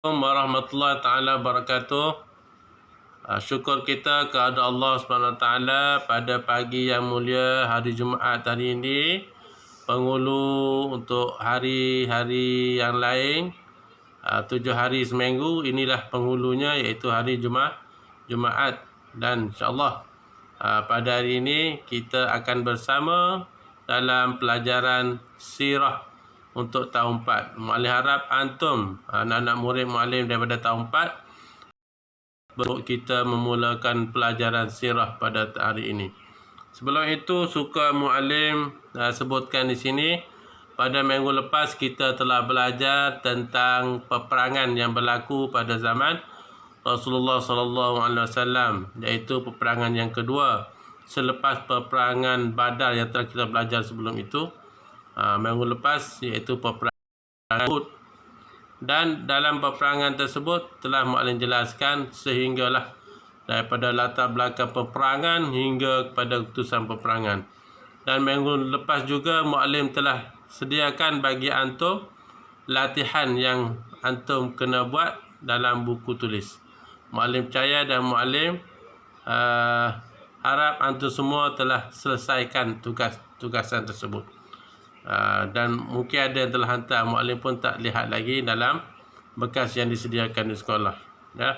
Assalamualaikum warahmatullahi taala wabarakatuh. Syukur kita kepada Allah SWT pada pagi yang mulia hari Jumaat hari ini, penghulu untuk hari-hari yang lain, 7 hari seminggu. Inilah penghulunya, iaitu hari Jumaat. Dan insyaAllah pada hari ini kita akan bersama dalam pelajaran sirah untuk tahun 4. Mu'allim harap antum, anak-anak murid mu'allim daripada tahun 4, untuk kita memulakan pelajaran sirah pada hari ini. Sebelum itu, suka mu'allim sebutkan di sini, pada minggu lepas kita telah belajar tentang peperangan yang berlaku pada zaman Rasulullah SAW, iaitu peperangan yang kedua selepas peperangan Badar yang telah kita belajar sebelum itu. Minggu lepas, iaitu peperangan Uhud. Dan dalam peperangan tersebut telah mu'allim jelaskan sehinggalah daripada latar belakang peperangan hingga kepada keputusan peperangan. Dan minggu lepas juga mu'allim telah sediakan bagi antum latihan yang antum kena buat dalam buku tulis. Mu'allim percaya dan mu'allim harap antum semua telah selesaikan tugasan tersebut. Dan mungkin ada yang telah hantar, mu'allim pun tak lihat lagi dalam bekas yang disediakan di sekolah. Ya.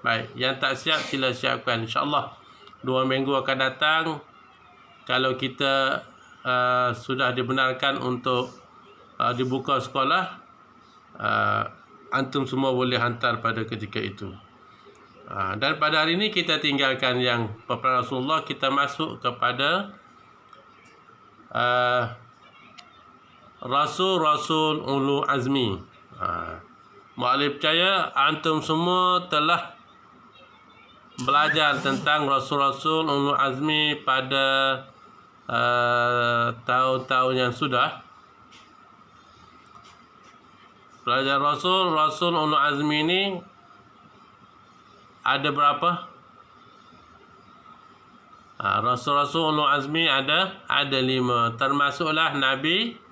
Baik, yang tak siap sila siapkan. InsyaAllah 2 minggu akan datang, kalau kita sudah dibenarkan untuk dibuka sekolah, antum semua boleh hantar pada ketika itu. Dan pada hari ini kita tinggalkan yang peperangan Rasulullah, kita masuk kepada Rasul Ulul Azmi. Mu'allim percaya antum semua telah belajar tentang Rasul Ulul Azmi pada tahun-tahun yang sudah. Belajar Rasul Ulul Azmi ini ada berapa? Rasul Ulul Azmi ada 5, termasuklah Nabi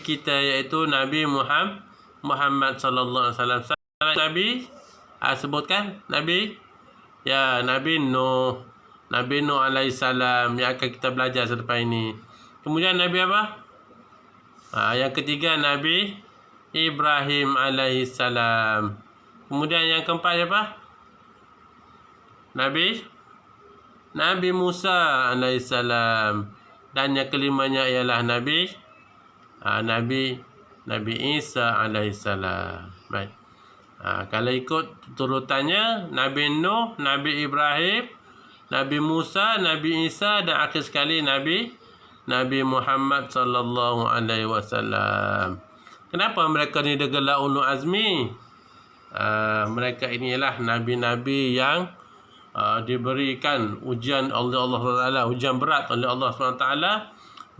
kita, iaitu Nabi Muhammad sallallahu alaihi wasallam. Nabi sebutkan Nabi Nuh alaihi salam yang akan kita belajar selepas ini. Kemudian Nabi apa? Yang ketiga Nabi Ibrahim alaihi salam. Kemudian yang keempat siapa? Nabi Musa alaihi salam. Dan yang kelimanya ialah Nabi Isa alaihissalam. Baik. Kalau ikut turutannya, Nabi Nuh, Nabi Ibrahim, Nabi Musa, Nabi Isa, dan akhir sekali Nabi Muhammad sallallahu alaihi wasallam. Kenapa mereka ni digelar ulul azmi? Mereka inilah nabi-nabi yang diberikan ujian oleh Allah Taala, ujian berat oleh Allah SWT,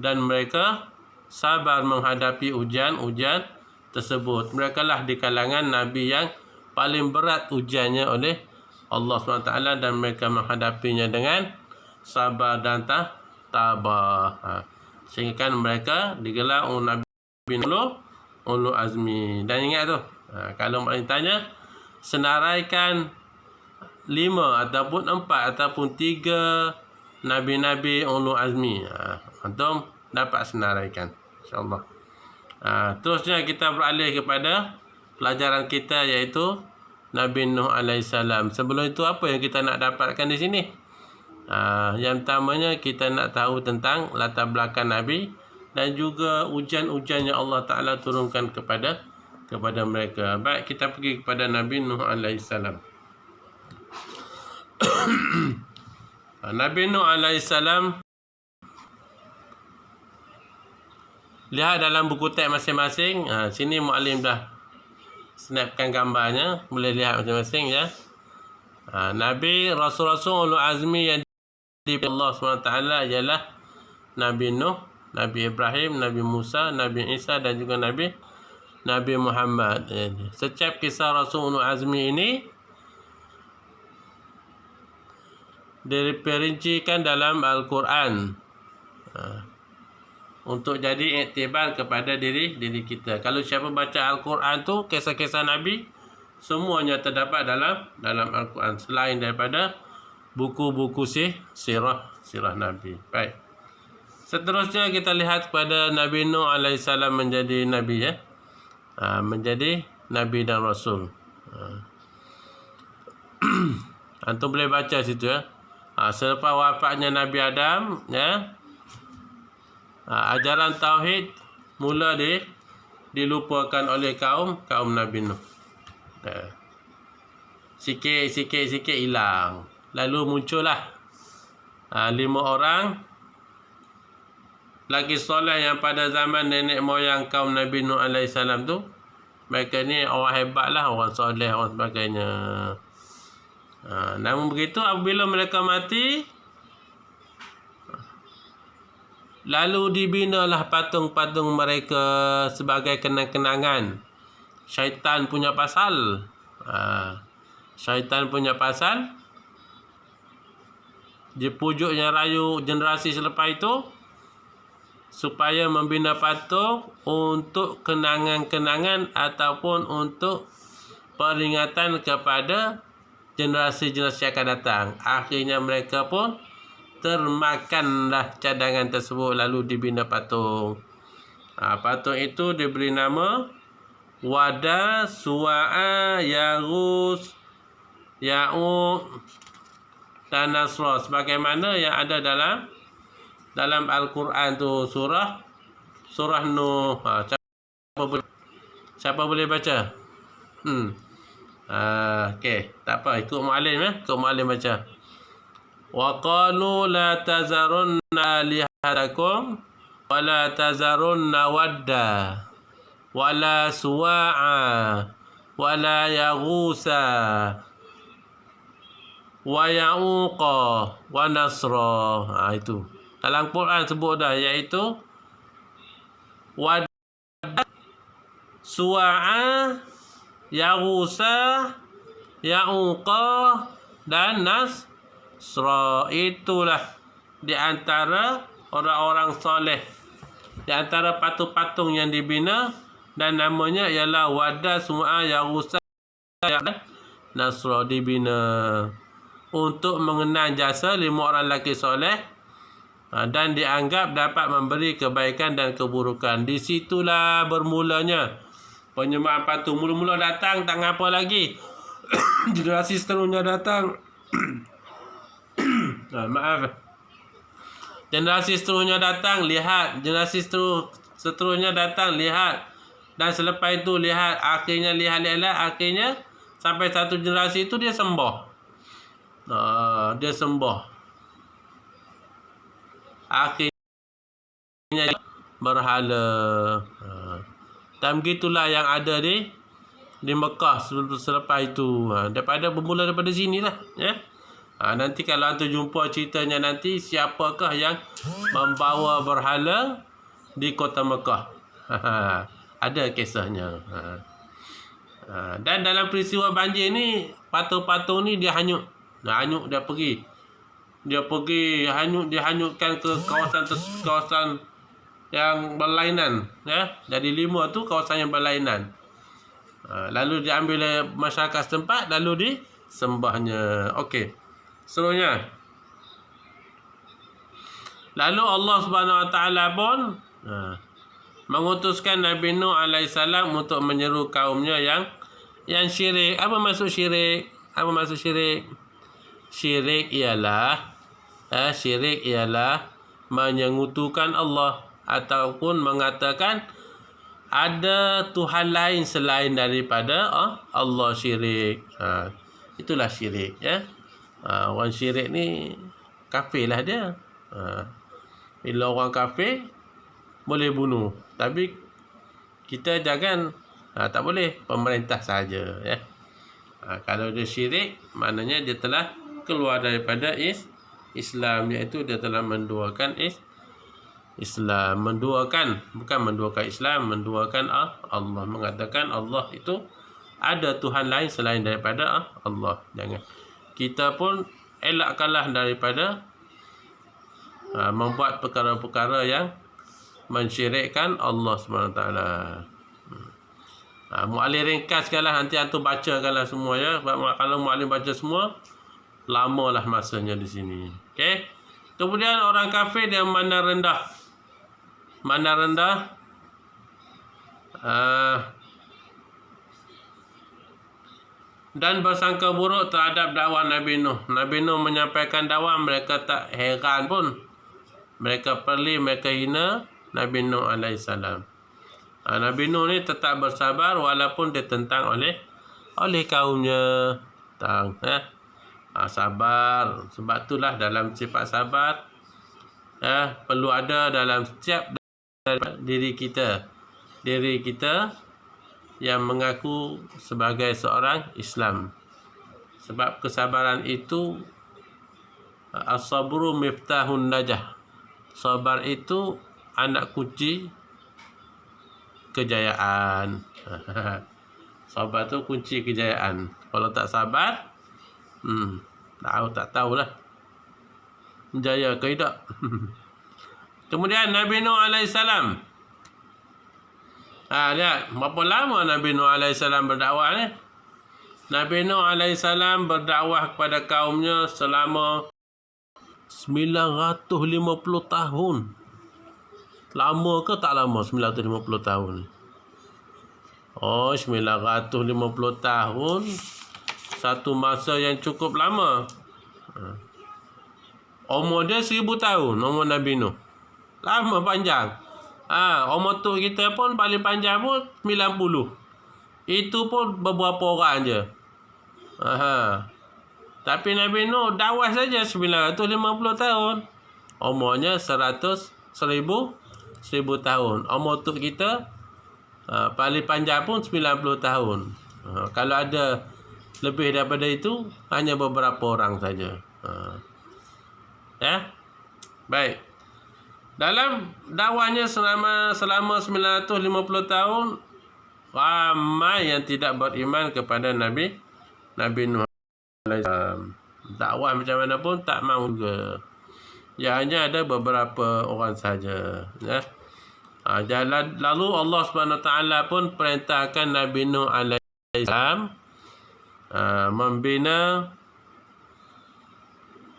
dan mereka sabar menghadapi ujian tersebut. Mereka lah di kalangan Nabi yang paling berat ujiannya oleh Allah SWT, dan mereka menghadapinya dengan sabar dan tabah. Sehingga kan mereka digelar Nabi Ulul Azmi. Dan ingat tu, kalau maksudnya tanya, senaraikan 5 ataupun 4 ataupun 3 Nabi-Nabi Ulul Azmi, antum dapat senaraikan, insyaAllah. Terusnya kita beralih kepada pelajaran kita, iaitu Nabi Nuh alaihissalam. Sebelum itu, apa yang kita nak dapatkan di sini? Yang pertamanya, kita nak tahu tentang latar belakang Nabi dan juga ujian-ujian yang Allah Ta'ala turunkan kepada mereka. Baik, kita pergi kepada Nabi Nuh alaihissalam. Nabi Nuh alaihissalam, lihat dalam buku teks masing-masing. Sini mu'allim dah snapkan gambarnya, boleh lihat masing-masing ya. Nabi Rasul Ulul Azmi yang dipilih Allah SWT ialah Nabi Nuh, Nabi Ibrahim, Nabi Musa, Nabi Isa, dan juga Nabi Muhammad. Setiap kisah Rasul Ulul Azmi ini diperincikan dalam Al-Quran untuk jadi iktibar kepada diri kita. Kalau siapa baca Al-Quran tu, kisah-kisah Nabi, semuanya terdapat dalam Al-Quran selain daripada buku-buku sirah Nabi. Baik. Seterusnya kita lihat kepada Nabi Nuh alaihissalam menjadi nabi, ya. Menjadi nabi dan rasul. Antum boleh baca situ, ya. Selepas wafatnya Nabi Adam, ya, ajaran tauhid mula dilupakan oleh kaum Nabi Nuh. Sikit hilang. Lalu muncullah 5 orang lelaki soleh yang pada zaman nenek moyang kaum Nabi Nuh alaihissalam tu. Mereka ni orang hebat lah, orang soleh, orang sebagainya. Namun begitu, apabila mereka mati, lalu dibinalah patung-patung mereka sebagai kenang-kenangan. Syaitan punya pasal. Syaitan punya pasal. Dipujuknya rayu generasi selepas itu supaya membina patung untuk kenangan-kenangan ataupun untuk peringatan kepada generasi-generasi akan datang. Akhirnya mereka pun termakanlah cadangan tersebut, lalu dibina patung. Patung itu diberi nama Wada, Suwa'a, Yaghus, Ya'uq dan Nasra, sebagaimana yang ada dalam Al-Quran tu, surah Nuh. Siapa boleh baca? Okey, tak apa, ikut muallim, ya. Ikut muallim baca. Wa qalu la tazarunna lihatakum wa la tazarunna wadda wa la suwa'a wa la yaghusa wa ya'uqa wa nasra. Itu dalam Quran sebut dah, iaitu wadda, suwa'a, yaghusa, ya'uqa dan nasra. Itulah di antara orang-orang soleh, di antara patung-patung yang dibina, dan namanya ialah Wadda, Suwa'a, Yaghusa dan Nasra, dibina untuk mengenang jasa 5 orang lelaki soleh dan dianggap dapat memberi kebaikan dan keburukan. Di situlah bermulanya penyembahan patung. Mula-mula datang tak ngapa lagi. Generasi seterusnya datang. Maaf. Generasi seterusnya datang, lihat. Generasi seterusnya datang, lihat. Dan selepas itu lihat. Akhirnya lihat. Akhirnya sampai satu generasi itu dia sembah. Dia sembah. Akhirnya berhala. Dan begitulah yang ada di Mekah selepas itu. Daripada bermula daripada sinilah, ya. Nanti kalau antum jumpa ceritanya nanti, siapakah yang membawa berhala di kota Mekah. Ada kisahnya. Dan dalam peristiwa banjir ni, patung-patung ni dia hanyut. Dia pergi hanyut, dihanyutkan ke kawasan yang berlainan, ya. Jadi 5 tu kawasan yang berlainan. Lalu diambil oleh masyarakat setempat, lalu disembahnya. Okey. Seterusnya, lalu Allah Subhanahu Wa Taala pun mengutuskan Nabi Nuh alaihissalam untuk menyeru kaumnya yang syirik. Apa maksud syirik? Syirik ialah menyekutukan Allah ataupun mengatakan ada Tuhan lain selain daripada Allah. Syirik. Itulah syirik, ya. Orang syirik ni kafir lah dia. Bila orang kafir boleh bunuh, tapi kita jangan, tak boleh, pemerintah saja, ya. Kalau dia syirik, maknanya dia telah keluar daripada Islam, iaitu dia telah menduakan Islam. Bukan menduakan Islam, menduakan Allah. Mengatakan Allah itu ada Tuhan lain selain daripada Allah. Jangan. Kita pun elakkanlah daripada membuat perkara-perkara yang mensyirikkan Allah SWT. Mu'allim ringkaskanlah, nanti antum bacakanlah semua ya. Kalau mu'allim baca semua, lamalah masanya di sini. Okey. Kemudian orang kafir yang mana rendah. Mana rendah? Dan bersangka buruk terhadap dakwah Nabi Nuh. Nabi Nuh menyampaikan dakwah, mereka tak heran pun. Mereka perli, mereka hina Nabi Nuh alaihissalam. Nabi Nuh ni tetap bersabar walaupun ditentang oleh kaumnya. Sabar. Sebab itulah dalam sifat sabar perlu ada dalam setiap diri kita yang mengaku sebagai seorang Islam. Sebab kesabaran itu as-sabru miftahun najah. Sabar itu anak kunci kejayaan. Sabar tu kunci kejayaan. Kalau tak sabar, tak tahulah jaya ke tidak. Kemudian Nabi Nuh alaihissalam. Lihat berapa lama Nabi Nuh alaihissalam berdakwah ni. Nabi Nuh alaihissalam berdakwah kepada kaumnya selama 950 tahun. Lama ke tak lama 950 tahun? 950 tahun. Satu masa yang cukup lama. Umur dia 1000 tahun, umur Nabi Nuh. Lama panjang. Umur tu kita pun paling panjang pun 90. Itu pun beberapa orang je. Tapi Nabi Nuh dakwah saja 950 tahun. Umurnya 1000 tahun. Umur tu kita paling panjang pun 90 tahun. Kalau ada lebih daripada itu, hanya beberapa orang saja. Baik. Dalam dakwahnya selama 950 tahun, ramai yang tidak beriman kepada Nabi Nuh alaihissalam. Dakwah macam mana pun tak mahu juga. Ya, hanya ada beberapa orang saja. Lalu Allah SWT pun perintahkan Nabi Nuh alaihissalam membina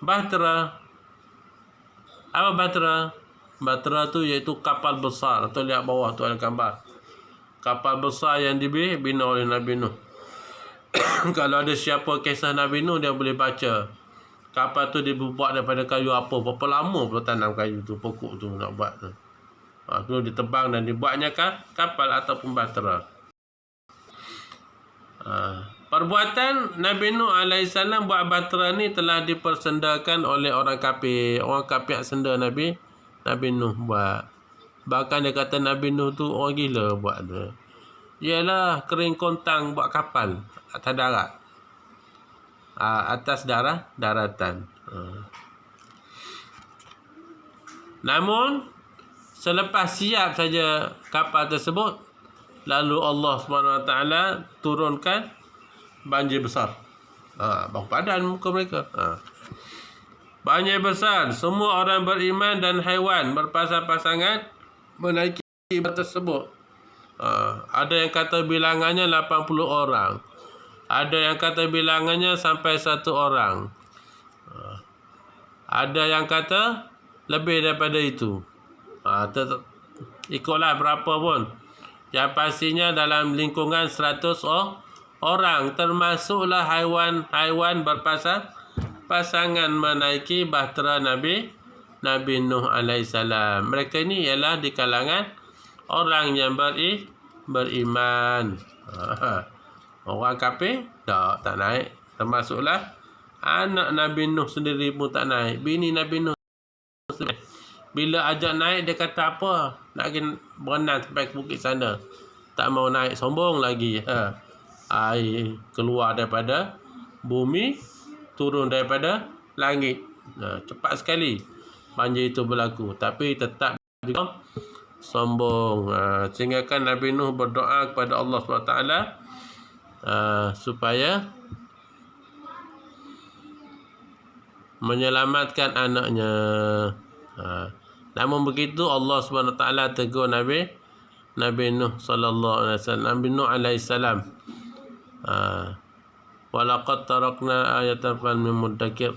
bahtera. Apa bahtera? Bahtera tu iaitu kapal besar. Atau lihat bawah tu ada gambar. Kapal besar yang dibina oleh Nabi Nuh. Kalau ada siapa kisah Nabi Nuh, dia boleh baca. Kapal tu dibuat daripada kayu apa. Berapa lama pula tanam kayu tu, pokok tu nak buat tu. Tu ditebang dan dibuatnya kapal ataupun bahtera. Perbuatan Nabi Nuh alaihissalam buat bahtera ni telah dipersendakan oleh orang kafir. Orang kafir senda Nabi Nuh buat. Bahkan dia kata Nabi Nuh tu orang gila buat tu. Ialah kering kontang buat kapal atas darat. Atas daratan. Namun selepas siap saja kapal tersebut, lalu Allah SWT turunkan banjir besar. Bau padan muka mereka. Banjir besar. Semua orang beriman dan haiwan berpasang-pasangan menaiki kapal tersebut. Ada yang kata bilangannya 80 orang. Ada yang kata bilangannya sampai 1 orang. Ada yang kata lebih daripada itu. Ikutlah berapa pun. Yang pastinya dalam lingkungan 100 orang. Termasuklah haiwan berpasangan menaiki bahtera Nabi Nuh alaihissalam. Mereka ni ialah di kalangan orang yang beriman. Orang kafir tak naik. Termasuklah anak Nabi Nuh sendiri pun tak naik. Bini Nabi Nuh sendiri. Bila ajak naik, dia kata apa? Nak pergi berenang sampai ke bukit sana. Tak mau naik, sombong lagi. Air keluar daripada bumi, turun daripada langit. Cepat sekali banjir itu berlaku. Tapi tetap juga sombong. Sehingga kan Nabi Nuh berdoa kepada Allah SWT supaya menyelamatkan anaknya. Namun begitu Allah SWT tegur Nabi Nabi Nuh sallallahu alaihi wasallam, Nabi Nuh alaihi salam. Walaqad tarakna ayatan fal min muddakir.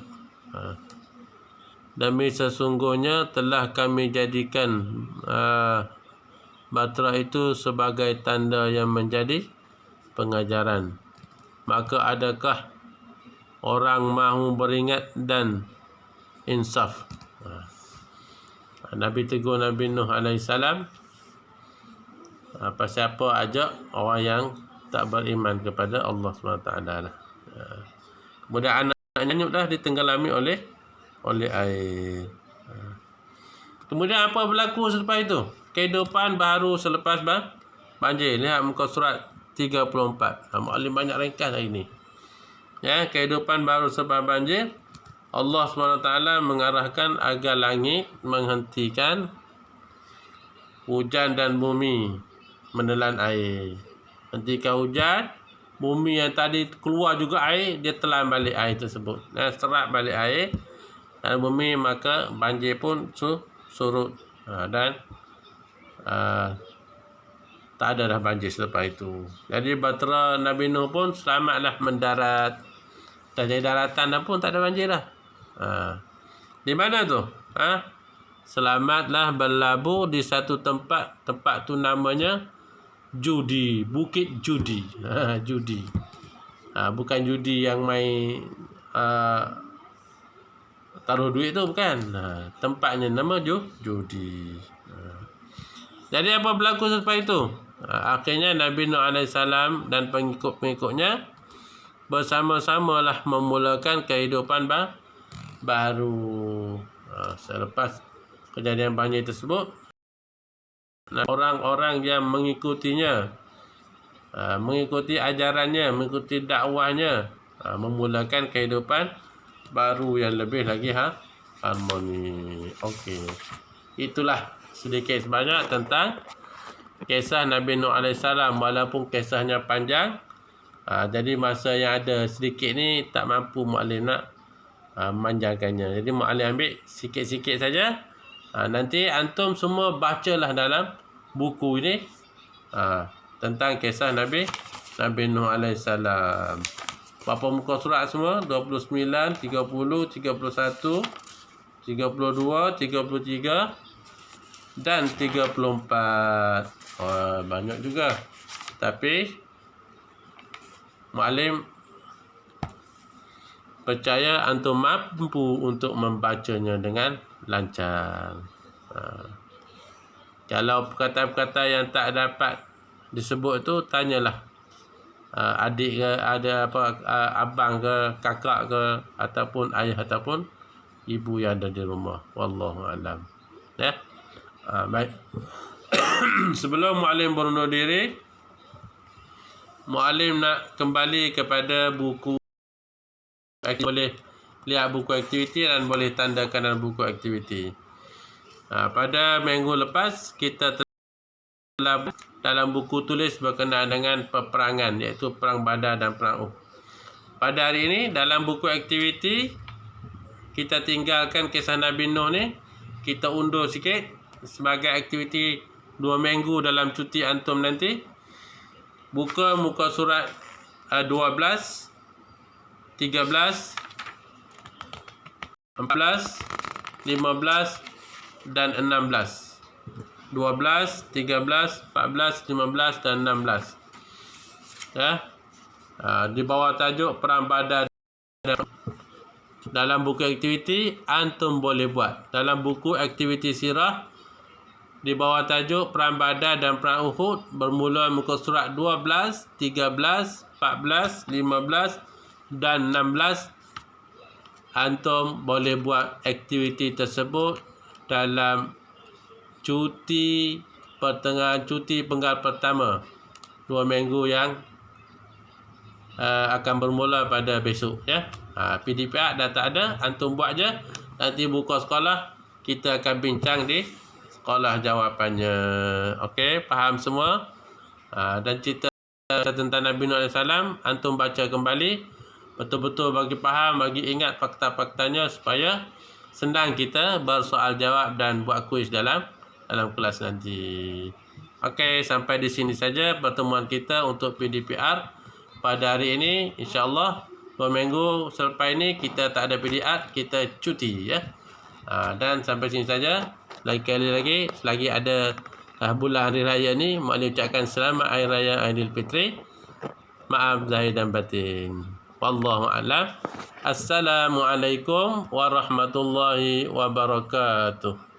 Demi sesungguhnya telah kami jadikan batra itu sebagai tanda yang menjadi pengajaran. Maka adakah orang mahu beringat dan insaf? Nabi tegur Nabi Nuh alaihissalam, pasal apa ajak orang yang tak beriman kepada Allah SWT lah. Kemudian anaknya dah ditenggelami oleh air. Kemudian apa berlaku selepas itu? Kehidupan baru selepas banjir. Lihat muka surat 34. Mu'allim banyak ringkas hari ini. Ya, kehidupan baru selepas banjir. Allah SWT mengarahkan agar langit menghentikan hujan dan bumi menelan air. Hentikan hujan, bumi yang tadi keluar juga air, dia telan balik air tersebut. Serap balik air dan bumi, maka banjir pun surut. Dan tak ada dah banjir selepas itu. Jadi bahtera Nabi Nuh pun selamatlah mendarat. Tak jadi daratan dah pun tak ada banjir dah. Di mana tu? Selamatlah berlabuh di satu tempat. Tempat tu namanya Judi, Bukit Judi. Judi. Bukan judi yang main taruh duit tu, bukan. Tempatnya nama Judi. Jadi apa berlaku selepas itu? Akhirnya Nabi Nuh AS dan pengikut-pengikutnya bersama-samalah memulakan kehidupan baru. Selepas kejadian banjir tersebut, orang-orang yang mengikutinya, mengikuti ajarannya, mengikuti dakwahnya, memulakan kehidupan baru yang lebih lagi harmoni. Okey, itulah sedikit sebanyak tentang kisah Nabi Nuh AS. Walaupun kisahnya panjang, jadi masa yang ada sedikit ni tak mampu mu'allim nak manjangkannya. Jadi mu'allim ambil sikit-sikit saja. Nanti antum semua bacalah dalam buku ini tentang kisah Nabi Nuh AS. Berapa muka surat semua? 29, 30, 31, 32, 33 dan 34. Banyak juga. Tapi mu'allim percaya antum mampu untuk membacanya dengan lancar. Kalau perkataan-perkataan yang tak dapat disebut tu, tanyalah adik ke, ada apa, abang ke, kakak ke, ataupun ayah ataupun ibu yang ada di rumah. Wallahu alam. Ya. Baik. Sebelum mu'allim berundur diri, mu'allim nak kembali kepada buku. Boleh lihat buku aktiviti dan boleh tandakan dalam buku aktiviti. Pada minggu lepas kita telah dalam buku tulis berkenaan dengan peperangan, iaitu perang Badar dan perang Uhud. Pada hari ini dalam buku aktiviti kita tinggalkan kisah Nabi Nuh ni, kita undur sikit sebagai aktiviti 2 minggu dalam cuti antum nanti. Buka muka surat 12, 13, 14, 15 dan 16. 12, 13, 14, 15 dan 16. Ya. Di bawah tajuk perang Badar. Dalam buku aktiviti antum boleh buat. Dalam buku aktiviti sirah di bawah tajuk perang Badar dan perang Uhud, bermula muka surat 12, 13, 14, 15 dan 16. Antum boleh buat aktiviti tersebut dalam cuti pertengahan cuti penggal pertama 2 minggu yang akan bermula pada besok, ya. PDPA dah tak ada, antum buat je. Nanti buka sekolah kita akan bincang di sekolah jawapannya. Okey, faham semua? Dan cerita tentang Nabi Nuh AS antum baca kembali betul-betul bagi faham, bagi ingat fakta-faktanya supaya senang kita bersoal jawab dan buat kuis dalam kelas nanti. Okey, sampai di sini saja pertemuan kita untuk PDPR pada hari ini. InsyaAllah 2 minggu selepas ini kita tak ada PDR, kita cuti ya. Dan sampai sini saja. Sekali lagi, selagi ada bulan hari raya ni, mak ucapkan selamat hari raya Aidilfitri. Maaf zahir dan batin. Wallahu a'lam. Assalamualaikum warahmatullahi wabarakatuh.